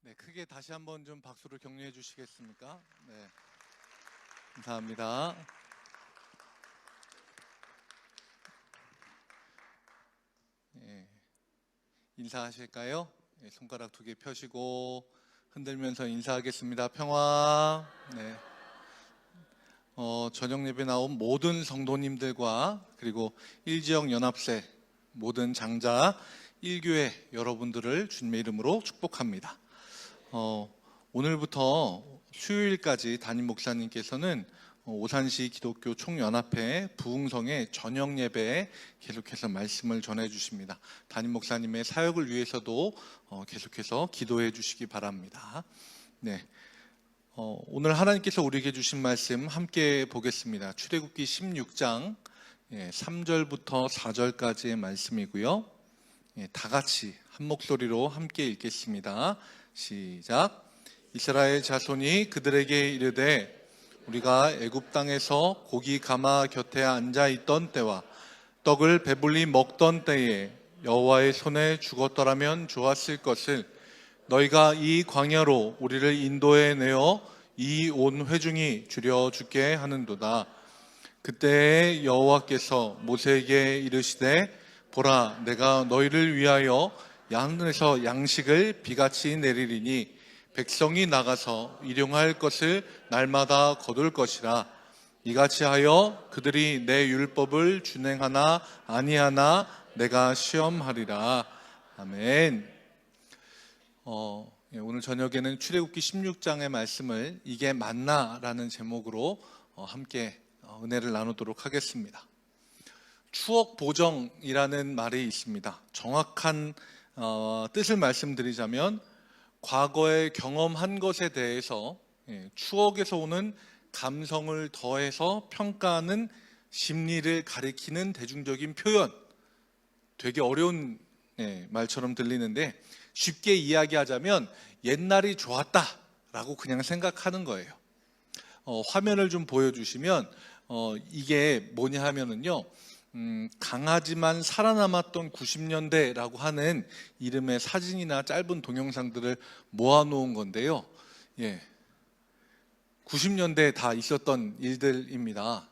네, 크게 다시 한번 좀 박수로 격려해 주시겠습니까? 네, 감사합니다. 예, 인사하실까요? 예, 손가락 2개 펴시고 흔들면서 인사하겠습니다. 평화. 네. 저녁 예배 나온 모든 성도님들과 그리고 일지역 연합세 모든 장자 1교회 여러분들을 주님의 이름으로 축복합니다. 오늘부터 수요일까지 담임 목사님께서는 오산시 기독교 총연합회 부흥성의 저녁 예배에 계속해서 말씀을 전해 주십니다. 담임 목사님의 사역을 위해서도 계속해서 기도해 주시기 바랍니다. 네. 오늘 하나님께서 우리에게 주신 말씀 함께 보겠습니다. 출애굽기 16장 3절부터 4절까지의 말씀이고요. 다 같이 한 목소리로 함께 읽겠습니다. 시작. 이스라엘 자손이 그들에게 이르되 우리가 애굽 땅에서 고기 가마 곁에 앉아 있던 때와 떡을 배불리 먹던 때에 여호와의 손에 죽었더라면 좋았을 것을 너희가 이 광야로 우리를 인도해 내어 이 온 회중이 주려 죽게 하는도다. 그때 여호와께서 모세에게 이르시되 보라, 내가 너희를 위하여 하늘에서 양식을 비같이 내리리니 백성이 나가서 일용할 것을 날마다 거둘 것이라. 이같이 하여 그들이 내 율법을 준행하나 아니하나 내가 시험하리라. 아멘. 오늘 저녁에는 출애굽기 16장의 말씀을 이게 맞나라는 제목으로 함께 은혜를 나누도록 하겠습니다. 추억 보정이라는 말이 있습니다. 정확한 뜻을 말씀드리자면 과거에 경험한 것에 대해서 추억에서 오는 감성을 더해서 평가하는 심리를 가리키는 대중적인 표현. 되게 어려운 말처럼 들리는데 쉽게 이야기하자면 옛날이 좋았다라고 그냥 생각하는 거예요. 화면을 좀 보여주시면 이게 뭐냐 하면은요, 강하지만 살아남았던 90년대라고 하는 이름의 사진이나 짧은 동영상들을 모아놓은 건데요. 90년대에 다 있었던 일들입니다.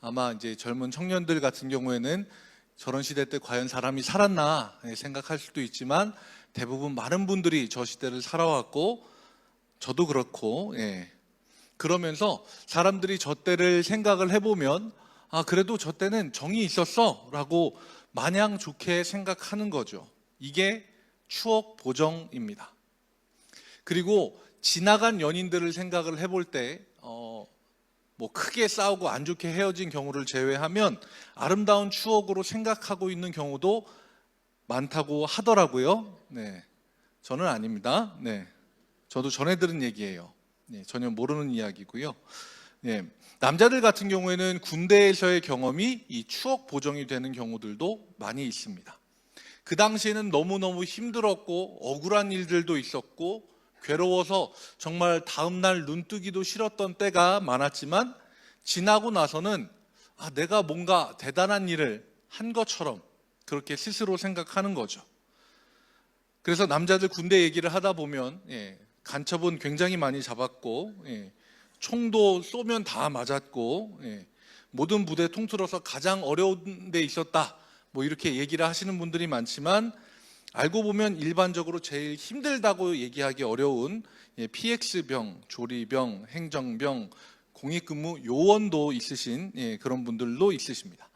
아마 이제 젊은 청년들 같은 경우에는 저런 시대 때 과연 사람이 살았나 생각할 수도 있지만 대부분 많은 분들이 저 시대를 살아왔고 저도 그렇고 그러면서 사람들이 저 때를 생각을 해보면 그래도 저 때는 정이 있었어 라고 마냥 좋게 생각하는 거죠. 이게 추억 보정입니다. 그리고 지나간 연인들을 생각을 해볼 때 뭐 크게 싸우고 안 좋게 헤어진 경우를 제외하면 아름다운 추억으로 생각하고 있는 경우도 많다고 하더라고요. 저는 아닙니다. 저도 전해 들은 얘기예요. 전혀 모르는 이야기고요. 남자들 같은 경우에는 군대에서의 경험이 이 추억 보정이 되는 경우들도 많이 있습니다. 그 당시에는 너무너무 힘들었고 억울한 일들도 있었고 괴로워서 정말 다음날 눈뜨기도 싫었던 때가 많았지만 지나고 나서는 내가 뭔가 대단한 일을 한 것처럼 그렇게 스스로 생각하는 거죠. 그래서 남자들 군대 얘기를 하다 보면 간첩은 굉장히 많이 잡았고 총도 쏘면 다 맞았고 모든 부대 통틀어서 가장 어려운 데 있었다 뭐 이렇게 얘기를 하시는 분들이 많지만 알고 보면 일반적으로 제일 힘들다고 얘기하기 어려운 PX병, 조리병, 행정병, 공익근무 요원도 있으신 그런 분들도 있으십니다.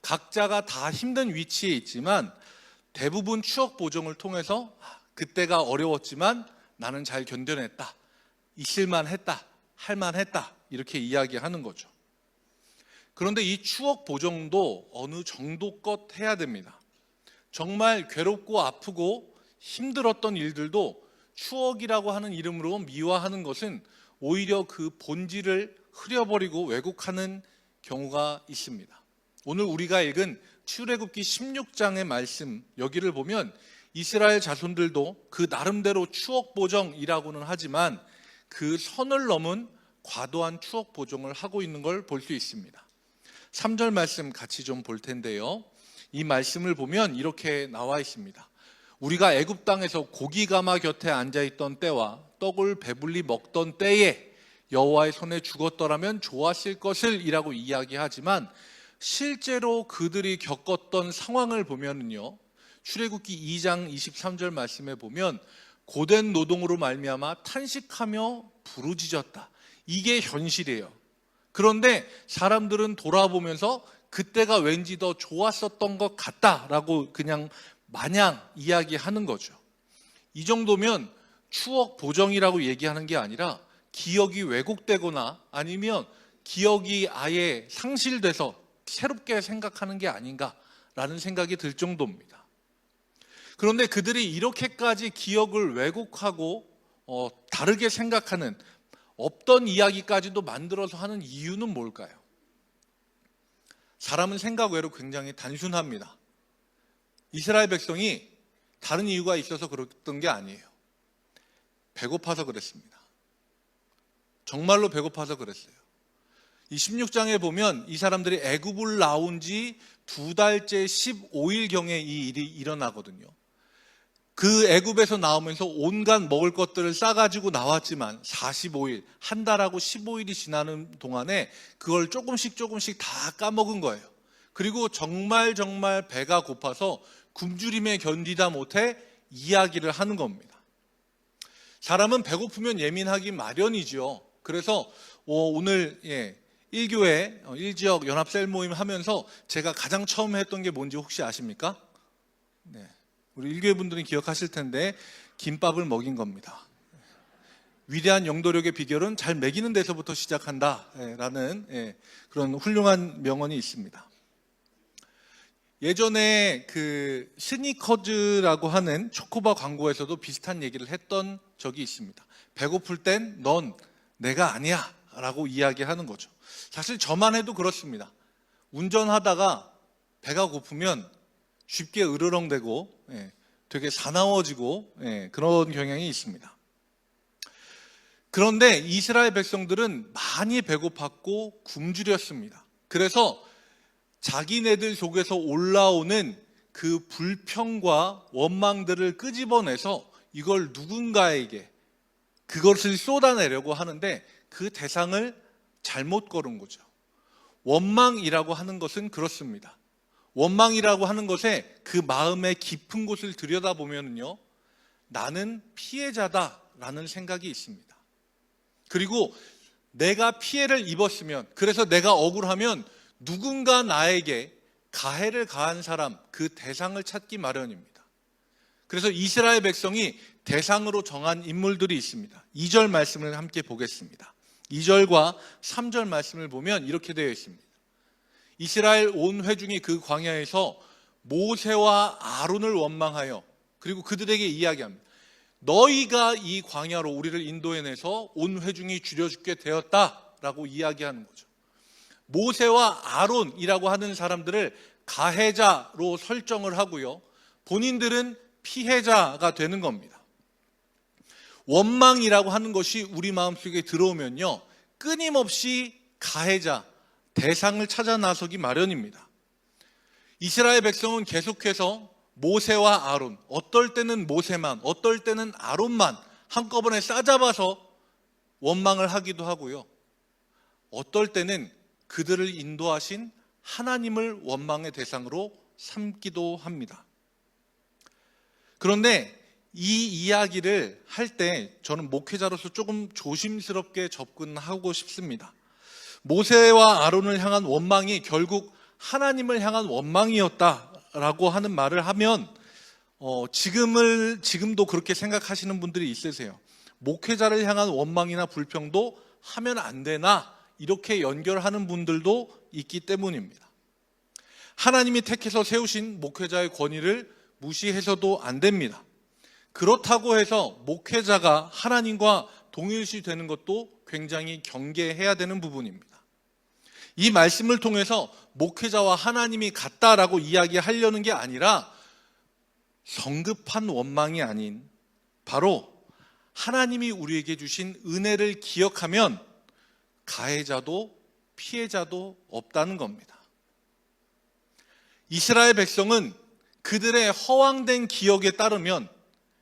각자가 다 힘든 위치에 있지만 대부분 추억 보정을 통해서 그때가 어려웠지만 나는 잘 견뎌냈다, 있을만했다, 할만했다 이렇게 이야기하는 거죠. 그런데 이 추억 보정도 어느 정도껏 해야 됩니다. 정말 괴롭고 아프고 힘들었던 일들도 추억이라고 하는 이름으로 미화하는 것은 오히려 그 본질을 흐려버리고 왜곡하는 경우가 있습니다. 오늘 우리가 읽은 출애굽기 16장의 말씀 여기를 보면 이스라엘 자손들도 그 나름대로 추억 보정이라고는 하지만 그 선을 넘은 과도한 추억 보정을 하고 있는 걸 볼 수 있습니다. 3절 말씀 같이 좀 볼 텐데요. 이 말씀을 보면 이렇게 나와 있습니다. 우리가 애굽 땅에서 고기 가마 곁에 앉아 있던 때와 떡을 배불리 먹던 때에 여호와의 손에 죽었더라면 좋았을 것을이라고 이야기하지만 실제로 그들이 겪었던 상황을 보면은요, 출애굽기 2장 23절 말씀에 보면 고된 노동으로 말미암아 탄식하며 부르짖었다. 이게 현실이에요. 그런데 사람들은 돌아보면서 그때가 왠지 더 좋았었던 것 같다라고 그냥 마냥 이야기하는 거죠. 이 정도면 추억 보정이라고 얘기하는 게 아니라 기억이 왜곡되거나 아니면 기억이 아예 상실돼서 새롭게 생각하는 게 아닌가라는 생각이 들 정도입니다. 그런데 그들이 이렇게까지 기억을 왜곡하고 다르게 생각하는, 없던 이야기까지도 만들어서 하는 이유는 뭘까요? 사람은 생각 외로 굉장히 단순합니다. 이스라엘 백성이 다른 이유가 있어서 그랬던 게 아니에요. 배고파서 그랬습니다. 정말로 배고파서 그랬어요. 이 16장에 보면 이 사람들이 애굽을 나온 지 2달째 15일경에 이 일이 일어나거든요. 그 애굽에서 나오면서 온갖 먹을 것들을 싸가지고 나왔지만 45일, 한 달하고 15일이 지나는 동안에 그걸 조금씩 다 까먹은 거예요. 그리고 정말 배가 고파서 굶주림에 견디다 못해 이야기를 하는 겁니다. 사람은 배고프면 예민하기 마련이죠. 그래서 오늘 1교회 1지역 연합셀 모임 하면서 제가 가장 처음 했던 게 뭔지 혹시 아십니까? 네, 우리 1교회 분들은 기억하실 텐데 김밥을 먹인 겁니다. 위대한 영도력의 비결은 잘 먹이는 데서부터 시작한다라는 그런 훌륭한 명언이 있습니다. 예전에 그 스니커즈라고 하는 초코바 광고에서도 비슷한 얘기를 했던 적이 있습니다. 배고플 땐 넌 내가 아니야 라고 이야기하는 거죠. 사실 저만 해도 그렇습니다. 운전하다가 배가 고프면 쉽게 으르렁대고 되게 사나워지고 그런 경향이 있습니다. 그런데 이스라엘 백성들은 많이 배고팠고 굶주렸습니다. 그래서 자기네들 속에서 올라오는 그 불평과 원망들을 끄집어내서 이걸 누군가에게 그것을 쏟아내려고 하는데 그 대상을 잘못 고른 거죠. 원망이라고 하는 것은 그렇습니다. 원망이라고 하는 것에 그 마음의 깊은 곳을 들여다보면요, 나는 피해자다라는 생각이 있습니다. 그리고 내가 피해를 입었으면, 그래서 내가 억울하면 누군가 나에게 가해를 가한 사람, 그 대상을 찾기 마련입니다. 그래서 이스라엘 백성이 대상으로 정한 인물들이 있습니다. 2절 말씀을 함께 보겠습니다. 2절과 3절 말씀을 보면 이렇게 되어 있습니다. 이스라엘 온 회중이 그 광야에서 모세와 아론을 원망하여, 그리고 그들에게 이야기합니다. 너희가 이 광야로 우리를 인도해내서 온 회중이 죽여 죽게 되었다라고 이야기하는 거죠. 모세와 아론이라고 하는 사람들을 가해자로 설정을 하고요, 본인들은 피해자가 되는 겁니다. 원망이라고 하는 것이 우리 마음속에 들어오면요, 끊임없이 가해자, 대상을 찾아 나서기 마련입니다. 이스라엘 백성은 계속해서 모세와 아론, 어떨 때는 모세만, 어떨 때는 아론만 한꺼번에 싸잡아서 원망을 하기도 하고요, 어떨 때는 그들을 인도하신 하나님을 원망의 대상으로 삼기도 합니다. 그런데 이 이야기를 할 때 저는 목회자로서 조금 조심스럽게 접근하고 싶습니다. 모세와 아론을 향한 원망이 결국 하나님을 향한 원망이었다라고 하는 말을 하면 지금도 그렇게 생각하시는 분들이 있으세요. 목회자를 향한 원망이나 불평도 하면 안 되나, 이렇게 연결하는 분들도 있기 때문입니다. 하나님이 택해서 세우신 목회자의 권위를 무시해서도 안 됩니다. 그렇다고 해서 목회자가 하나님과 동일시 되는 것도 굉장히 경계해야 되는 부분입니다. 이 말씀을 통해서 목회자와 하나님이 같다라고 이야기하려는 게 아니라 성급한 원망이 아닌 바로 하나님이 우리에게 주신 은혜를 기억하면 가해자도 피해자도 없다는 겁니다. 이스라엘 백성은 그들의 허황된 기억에 따르면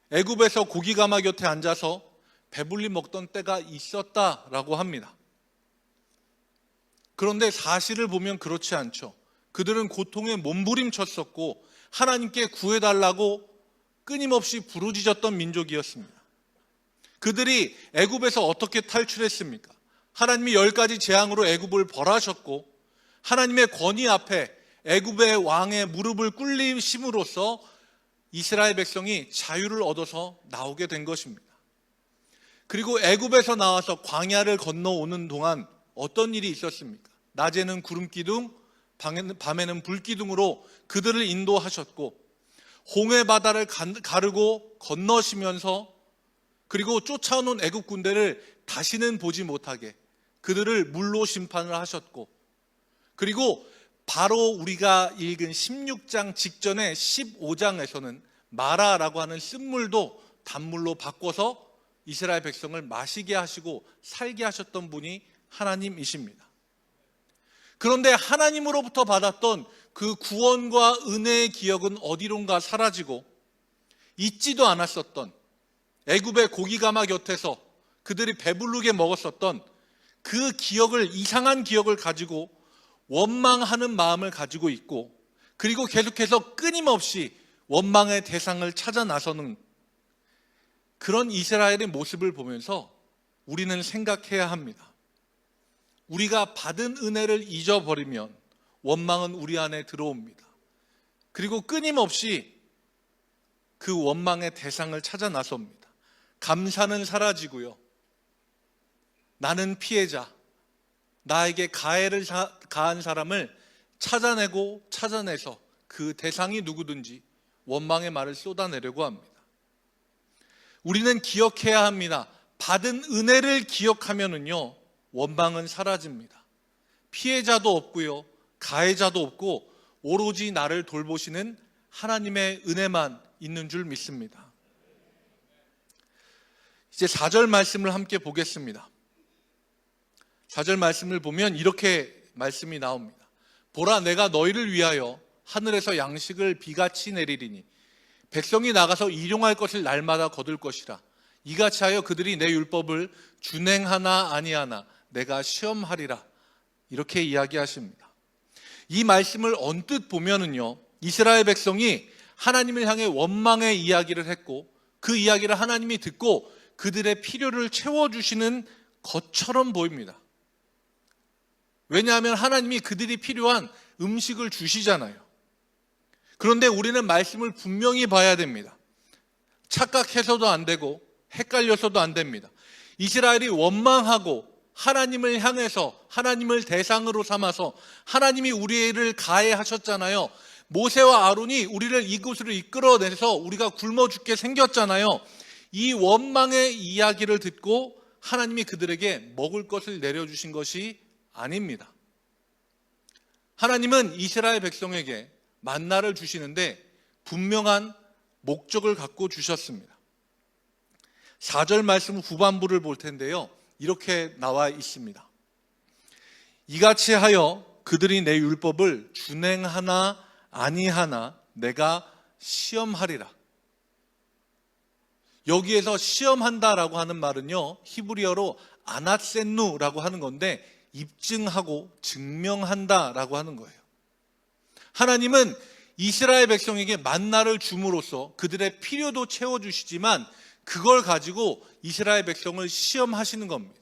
애굽에서 고기가마 곁에 앉아서 배불리 먹던 때가 있었다라고 합니다. 그런데 사실을 보면 그렇지 않죠. 그들은 고통에 몸부림쳤었고 하나님께 구해달라고 끊임없이 부르짖었던 민족이었습니다. 그들이 애굽에서 어떻게 탈출했습니까? 하나님이 10가지 재앙으로 애굽을 벌하셨고 하나님의 권위 앞에 애굽의 왕의 무릎을 꿇리심으로써 이스라엘 백성이 자유를 얻어서 나오게 된 것입니다. 그리고 애굽에서 나와서 광야를 건너오는 동안 어떤 일이 있었습니까? 낮에는 구름기둥, 밤에는 불기둥으로 그들을 인도하셨고 홍해 바다를 가르고 건너시면서 그리고 쫓아오는 애굽 군대를 다시는 보지 못하게 그들을 물로 심판을 하셨고 그리고 바로 우리가 읽은 16장 직전에 15장에서는 마라라고 하는 쓴물도 단물로 바꿔서 이스라엘 백성을 마시게 하시고 살게 하셨던 분이 하나님이십니다. 그런데 하나님으로부터 받았던 그 구원과 은혜의 기억은 어디론가 사라지고 잊지도 않았었던 애굽의 고기가마 곁에서 그들이 배부르게 먹었었던 그 기억을, 이상한 기억을 가지고 원망하는 마음을 가지고 있고 그리고 계속해서 끊임없이 원망의 대상을 찾아 나서는 그런 이스라엘의 모습을 보면서 우리는 생각해야 합니다. 우리가 받은 은혜를 잊어버리면 원망은 우리 안에 들어옵니다. 그리고 끊임없이 그 원망의 대상을 찾아 나섭니다. 감사는 사라지고요. 나는 피해자, 나에게 가해를 가한 사람을 찾아내서 그 대상이 누구든지 원망의 말을 쏟아내려고 합니다. 우리는 기억해야 합니다. 받은 은혜를 기억하면은요, 원망은 사라집니다. 피해자도 없고요, 가해자도 없고 오로지 나를 돌보시는 하나님의 은혜만 있는 줄 믿습니다. 이제 4절 말씀을 함께 보겠습니다. 4절 말씀을 보면 이렇게 말씀이 나옵니다. 보라, 내가 너희를 위하여 하늘에서 양식을 비같이 내리리니 백성이 나가서 일용할 것을 날마다 거둘 것이라. 이같이 하여 그들이 내 율법을 준행하나 아니하나 내가 시험하리라. 이렇게 이야기하십니다. 이 말씀을 언뜻 보면은요, 이스라엘 백성이 하나님을 향해 원망의 이야기를 했고 그 이야기를 하나님이 듣고 그들의 필요를 채워주시는 것처럼 보입니다. 왜냐하면 하나님이 그들이 필요한 음식을 주시잖아요. 그런데 우리는 말씀을 분명히 봐야 됩니다. 착각해서도 안 되고 헷갈려서도 안 됩니다. 이스라엘이 원망하고 하나님을 향해서 하나님을 대상으로 삼아서 하나님이 우리를 가해하셨잖아요. 모세와 아론이 우리를 이곳으로 이끌어내서 우리가 굶어 죽게 생겼잖아요. 이 원망의 이야기를 듣고 하나님이 그들에게 먹을 것을 내려주신 것이 아닙니다. 하나님은 이스라엘 백성에게 만나를 주시는데 분명한 목적을 갖고 주셨습니다. 4절 말씀 후반부를 볼 텐데요, 이렇게 나와 있습니다. 이같이 하여 그들이 내 율법을 준행하나 아니하나 내가 시험하리라. 여기에서 시험한다라고 하는 말은요, 히브리어로 아나센누라고 하는 건데 입증하고 증명한다라고 하는 거예요. 하나님은 이스라엘 백성에게 만나를 줌으로써 그들의 필요도 채워주시지만 그걸 가지고 이스라엘 백성을 시험하시는 겁니다.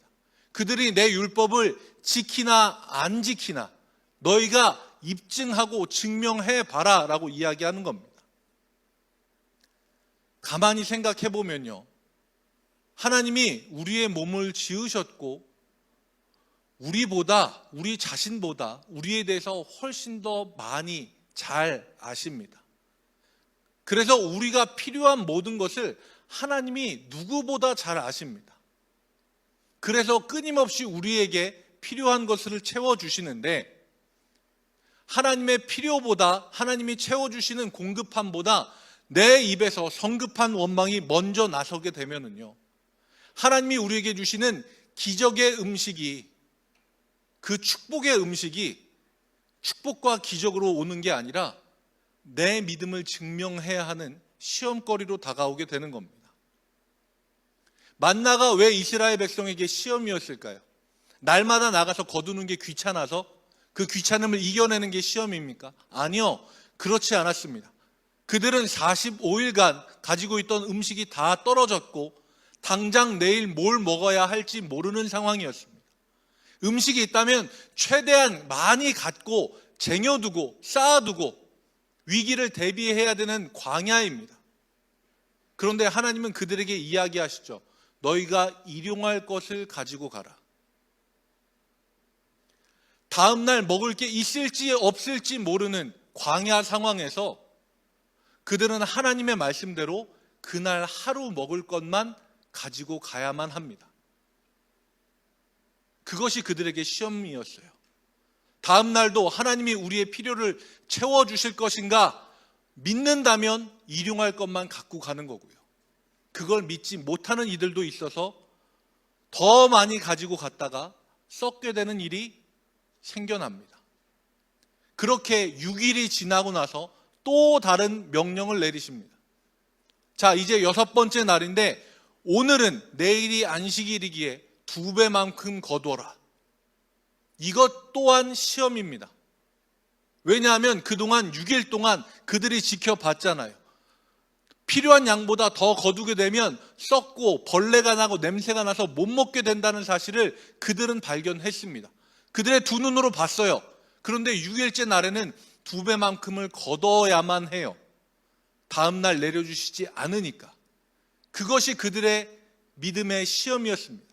그들이 내 율법을 지키나 안 지키나 너희가 입증하고 증명해 봐라 라고 이야기하는 겁니다. 가만히 생각해 보면요, 하나님이 우리의 몸을 지으셨고 우리 자신보다 우리에 대해서 훨씬 더 많이 잘 아십니다. 그래서 우리가 필요한 모든 것을 하나님이 누구보다 잘 아십니다. 그래서 끊임없이 우리에게 필요한 것을 채워주시는데 하나님의 필요보다 하나님이 채워주시는 공급함보다 내 입에서 성급한 원망이 먼저 나서게 되면은요, 하나님이 우리에게 주시는 기적의 음식이, 그 축복의 음식이 축복과 기적으로 오는 게 아니라 내 믿음을 증명해야 하는 시험거리로 다가오게 되는 겁니다. 만나가 왜 이스라엘 백성에게 시험이었을까요? 날마다 나가서 거두는 게 귀찮아서 그 귀찮음을 이겨내는 게 시험입니까? 아니요, 그렇지 않았습니다. 그들은 45일간 가지고 있던 음식이 다 떨어졌고 당장 내일 뭘 먹어야 할지 모르는 상황이었습니다. 음식이 있다면 최대한 많이 갖고 쟁여두고 쌓아두고 위기를 대비해야 되는 광야입니다. 그런데 하나님은 그들에게 이야기하시죠. 너희가 일용할 것을 가지고 가라. 다음 날 먹을 게 있을지 없을지 모르는 광야 상황에서 그들은 하나님의 말씀대로 그날 하루 먹을 것만 가지고 가야만 합니다. 그것이 그들에게 시험이었어요. 다음 날도 하나님이 우리의 필요를 채워주실 것인가 믿는다면 일용할 것만 갖고 가는 거고요. 그걸 믿지 못하는 이들도 있어서 더 많이 가지고 갔다가 썩게 되는 일이 생겨납니다. 그렇게 6일이 지나고 나서 또 다른 명령을 내리십니다. 자, 이제 6번째 날인데 오늘은 내일이 안식일이기에 2배만큼 거두어라. 이것 또한 시험입니다. 왜냐하면 그동안 6일 동안 그들이 지켜봤잖아요. 필요한 양보다 더 거두게 되면 썩고 벌레가 나고 냄새가 나서 못 먹게 된다는 사실을 그들은 발견했습니다. 그들의 두 눈으로 봤어요. 그런데 6일째 날에는 2배만큼을 거둬야만 해요. 다음 날 내려주시지 않으니까. 그것이 그들의 믿음의 시험이었습니다.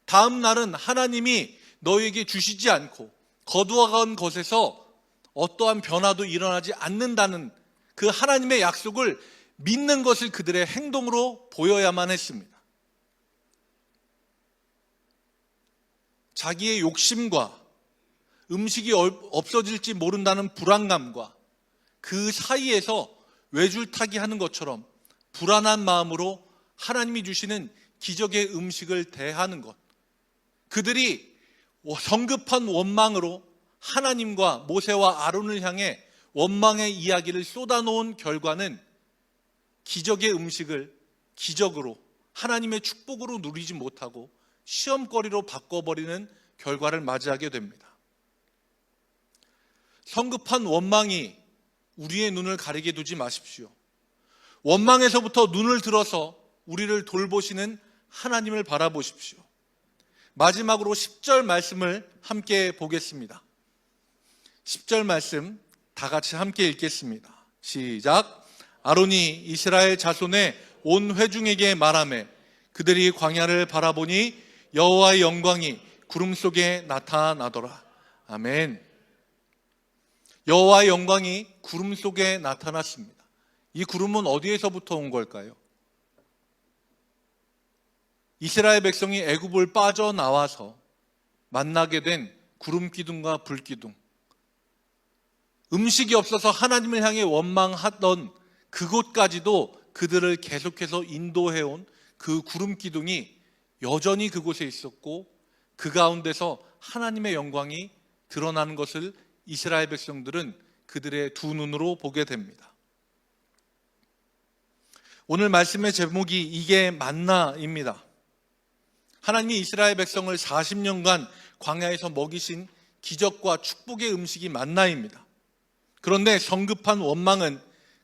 다음 날은 하나님이 너에게 주시지 않고 거두어간 것에서 어떠한 변화도 일어나지 않는다는 그 하나님의 약속을 믿는 것을 그들의 행동으로 보여야만 했습니다. 자기의 욕심과 음식이 없어질지 모른다는 불안감과 그 사이에서 외줄타기 하는 것처럼 불안한 마음으로 하나님이 주시는 기적의 음식을 대하는 것. 그들이 성급한 원망으로 하나님과 모세와 아론을 향해 원망의 이야기를 쏟아놓은 결과는 기적의 음식을 기적으로 하나님의 축복으로 누리지 못하고 시험거리로 바꿔버리는 결과를 맞이하게 됩니다. 성급한 원망이 우리의 눈을 가리게 두지 마십시오. 원망에서부터 눈을 들어서 우리를 돌보시는 하나님을 바라보십시오. 마지막으로 10절 말씀을 함께 보겠습니다. 10절 말씀 다 같이 함께 읽겠습니다. 시작. 아론이 이스라엘 자손의 온 회중에게 말하매 그들이 광야를 바라보니 여호와의 영광이 구름 속에 나타나더라. 아멘. 여호와의 영광이 구름 속에 나타났습니다. 이 구름은 어디에서부터 온 걸까요? 이스라엘 백성이 애굽을 빠져나와서 만나게 된 구름 기둥과 불 기둥. 음식이 없어서 하나님을 향해 원망하던 그곳까지도 그들을 계속해서 인도해온 그 구름 기둥이 여전히 그곳에 있었고 그 가운데서 하나님의 영광이 드러나는 것을 이스라엘 백성들은 그들의 두 눈으로 보게 됩니다. 오늘 말씀의 제목이 이게 만나입니다. 하나님이 이스라엘 백성을 40년간 광야에서 먹이신 기적과 축복의 음식이 만나입니다. 그런데 성급한 원망은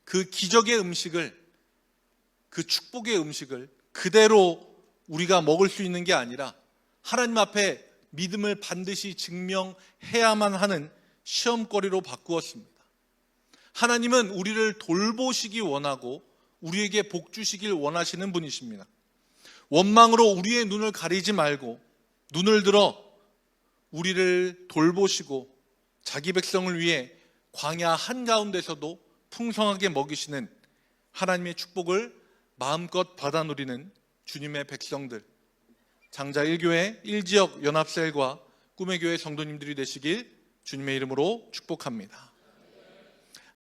그 기적의 음식을, 그 축복의 음식을 그대로 우리가 먹을 수 있는 게 아니라 하나님 앞에 믿음을 반드시 증명해야만 하는 시험거리로 바꾸었습니다. 하나님은 우리를 돌보시기 원하고 우리에게 복 주시길 원하시는 분이십니다. 원망으로 우리의 눈을 가리지 말고 눈을 들어 우리를 돌보시고 자기 백성을 위해 광야 한가운데서도 풍성하게 먹이시는 하나님의 축복을 마음껏 받아 누리는 주님의 백성들, 장자 1교회 1지역 연합셀과 꿈의 교회 성도님들이 되시길 주님의 이름으로 축복합니다.